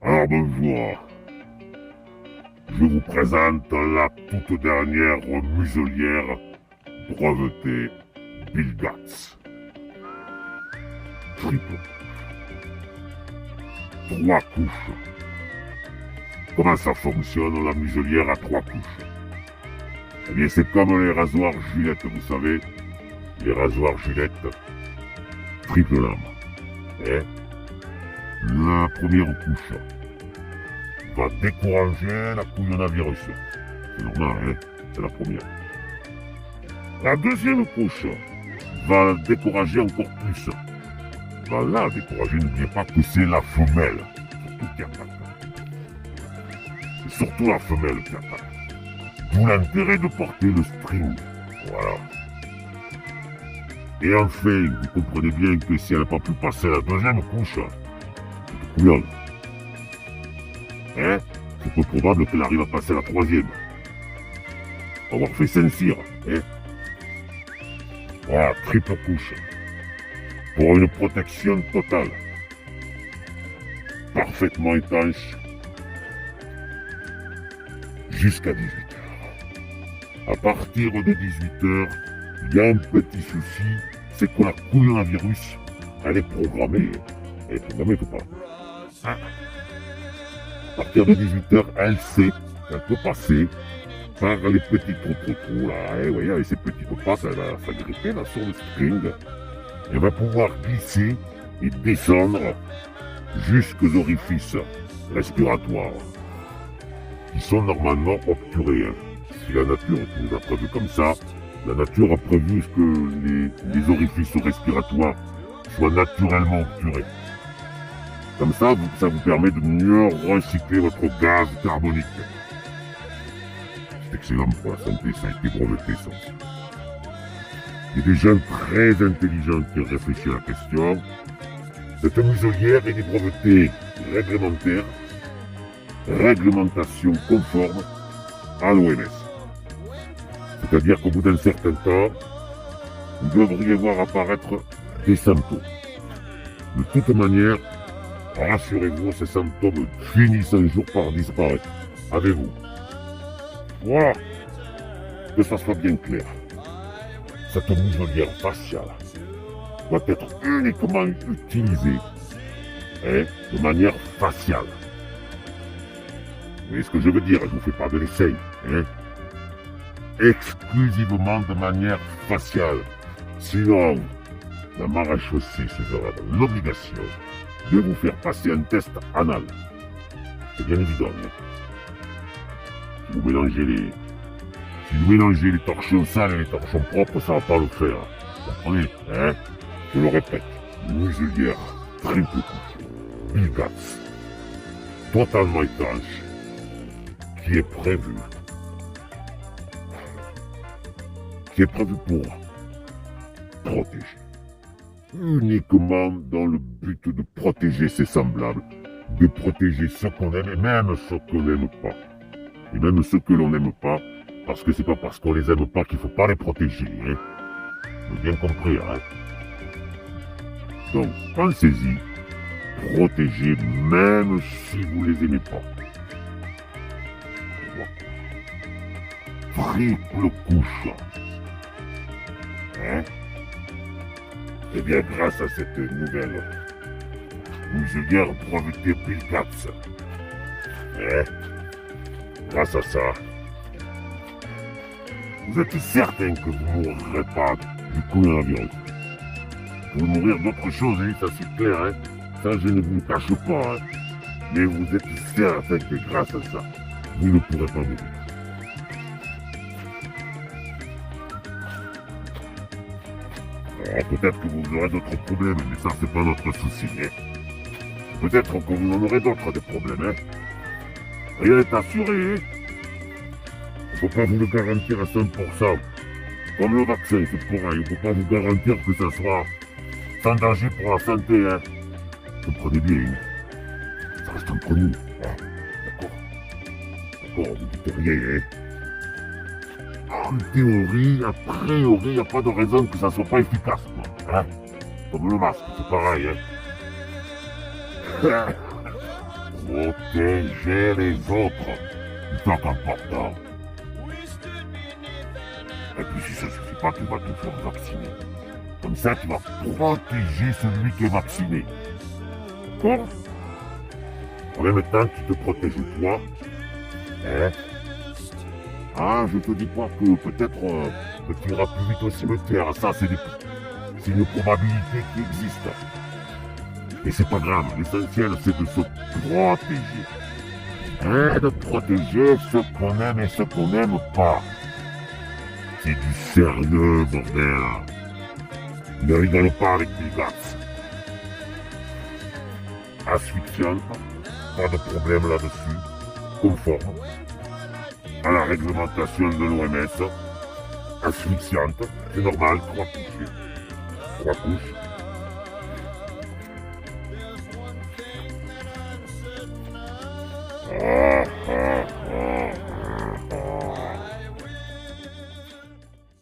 Alors bonjour, je vous présente la toute dernière muselière brevetée Bill Gates. Triple. 3 couches. Comment ça fonctionne la muselière à 3 couches? Eh bien c'est comme les rasoirs Gillette, vous savez. Les rasoirs Gillette, triple lame. Et la première couche va décourager la couillonavirus. C'est normal, hein? C'est la première. La deuxième couche va décourager encore plus. Va la décourager, n'oubliez pas que c'est la femelle. Surtout qui attaque. C'est surtout la femelle qui attaque. D'où l'intérêt de porter le string. Voilà. Et enfin, vous comprenez bien que si elle n'a pas pu passer la deuxième couche, c'est couillonne. Hein? C'est peu probable qu'elle arrive à passer la troisième. Avoir fait Saint-Cyr, hein? Voilà, triple couche. Pour une protection totale. Parfaitement étanche. Jusqu'à 18h. À partir de 18h, il y a un petit souci, c'est que la couillonavirus, elle est programmée. Elle est programmée ou pas? Ah. À partir de 18h, elle sait qu'elle peut passer par les petits trous là. Et vous voyez, avec ses petites pattes, elle va s'agripper là sur le string. Elle va pouvoir glisser et descendre jusqu'aux orifices respiratoires qui sont normalement obturés. Hein. Si la nature nous a prévu comme ça, la nature a prévu que les orifices respiratoires soient naturellement obturés. Comme ça vous permet de mieux recycler votre gaz carbonique. C'est excellent pour la santé, ça a été breveté ça aussi. Il y a des gens très intelligents qui ont réfléchi à la question. Cette muselière est brevetée réglementaire, réglementation conforme à l'OMS. C'est-à-dire qu'au bout d'un certain temps, vous devriez voir apparaître des symptômes. De toute manière, rassurez-vous, ces symptômes finissent un jour par disparaître. Avez-vous? Voilà. Que ça soit bien clair. Cette muselière faciale doit être uniquement utilisée de manière faciale. Vous voyez ce que je veux dire? Je ne vous fais pas de l'essai. Exclusivement de manière faciale. Sinon, la maréchaussée se verra dans l'obligation de vous faire passer un test anal. C'est bien évident. Si vous mélangez les torchons sales et les torchons propres, ça va pas le faire. Vous comprenez? Je le répète, muselière triple couche, Bill Gates, totalement étanche, qui est prévu pour protéger. Uniquement dans le but de protéger ses semblables, de protéger ceux qu'on aime et même ceux qu'on n'aime pas. Et même ceux que l'on n'aime pas, parce que c'est pas parce qu'on les aime pas qu'il faut pas les protéger. Vous avez bien compris, hein? Donc, pensez-y, protégez même si vous les aimez pas. Triple couche. Eh bien, grâce à cette nouvelle muselière brevetée Bill Gates, grâce à ça, vous êtes certain que vous ne mourrez pas du coronavirus. Vous pouvez mourir d'autres choses, ça c'est clair, ça je ne vous le cache pas, mais vous êtes certain que grâce à ça, vous ne pourrez pas mourir. Alors, peut-être que vous aurez d'autres problèmes, mais ça c'est pas notre souci. Peut-être que vous en aurez d'autres des problèmes. Rien n'est assuré. On ne peut pas vous le garantir à 100%. Comme le vaccin, c'est pareil. On ne peut pas vous garantir que ça sera sans danger pour la santé. Vous comprenez bien. Ça reste entre nous. D'accord, vous dites rien. En théorie, a priori, il n'y a pas de raison que ça ne soit pas efficace. Comme le masque, c'est pareil. protéger les autres. C'est ça qu'important. Et puis si ça suffit pas, tu vas te faire vacciner. Comme ça, tu vas protéger celui qui est vacciné. D'accord? En même temps, tu te protèges toi. Hein? Ah, je te dis pas que peut-être que tu iras plus vite au cimetière. Ça, c'est une probabilité qui existe. Et c'est pas grave. L'essentiel, c'est de se protéger. Hein, de protéger ceux qu'on aime et ceux qu'on n'aime pas. C'est du sérieux, bordel. Ne rigole pas avec tes gars. Asphyxiante, pas de problème là-dessus. Conforme à la réglementation de l'OMS. Asphyxiante, c'est normal, 3 couches. 3 couches. Ah,